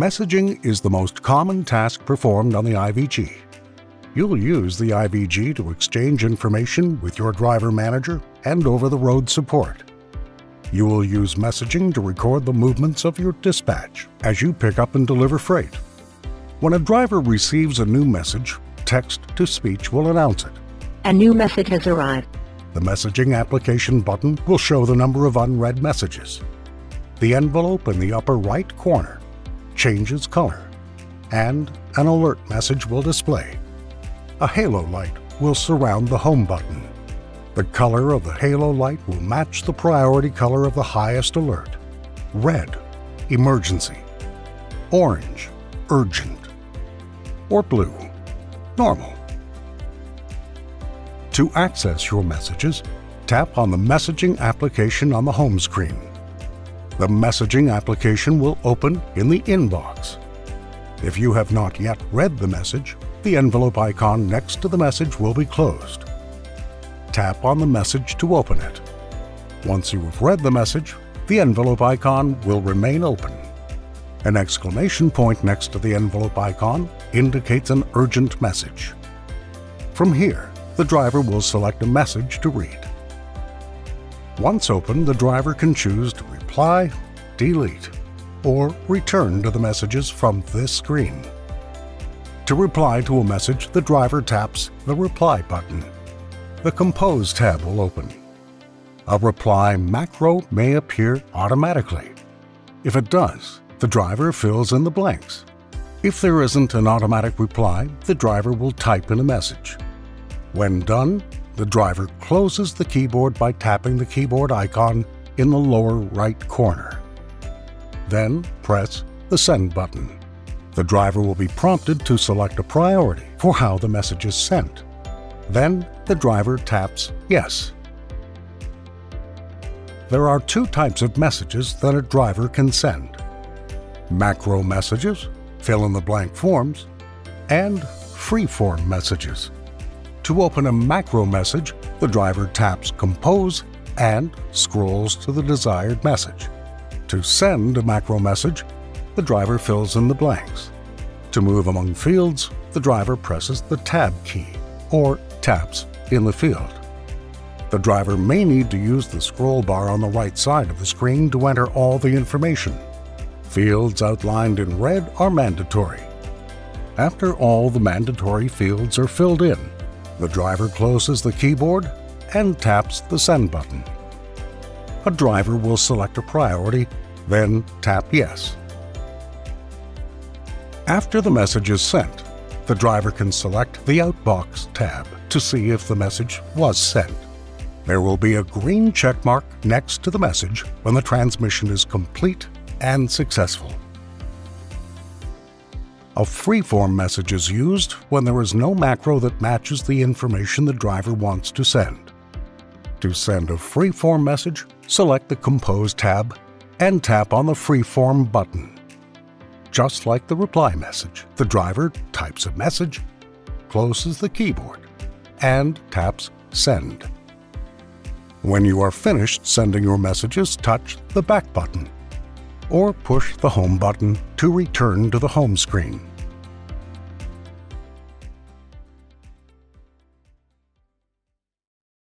Messaging is the most common task performed on the IVG. You'll use the IVG to exchange information with your driver manager and over-the-road support. You will use messaging to record the movements of your dispatch as you pick up and deliver freight. When a driver receives a new message, text-to-speech will announce it. A new message has arrived. The messaging application button will show the number of unread messages. The envelope in the upper right corner changes color, and an alert message will display. A halo light will surround the home button. The color of the halo light will match the priority color of the highest alert: red, emergency; orange, urgent; or blue, normal. To access your messages, tap on the messaging application on the home screen. The messaging application will open in the inbox. If you have not yet read the message, the envelope icon next to the message will be closed. Tap on the message to open it. Once you have read the message, the envelope icon will remain open. An exclamation point next to the envelope icon indicates an urgent message. From here, the driver will select a message to read. Once open, the driver can choose to reply, delete, or return to the messages from this screen. To reply to a message, the driver taps the Reply button. The Compose tab will open. A reply macro may appear automatically. If it does, the driver fills in the blanks. If there isn't an automatic reply, the driver will type in a message. When done, the driver closes the keyboard by tapping the keyboard icon in the lower right corner. Then press the Send button. The driver will be prompted to select a priority for how the message is sent. Then the driver taps Yes. There are two types of messages that a driver can send: macro messages, fill-in-the-blank forms, and freeform messages. To open a macro message, the driver taps Compose and scrolls to the desired message. To send a macro message, the driver fills in the blanks. To move among fields, the driver presses the Tab key or taps in the field. The driver may need to use the scroll bar on the right side of the screen to enter all the information. Fields outlined in red are mandatory. After all the mandatory fields are filled in, the driver closes the keyboard and taps the Send button. A driver will select a priority, then tap Yes. After the message is sent, the driver can select the Outbox tab to see if the message was sent. There will be a green check mark next to the message when the transmission is complete and successful. A freeform message is used when there is no macro that matches the information the driver wants to send. To send a freeform message, select the Compose tab and tap on the Freeform button. Just like the reply message, the driver types a message, closes the keyboard, and taps Send. When you are finished sending your messages, touch the Back button or push the Home button to return to the home screen.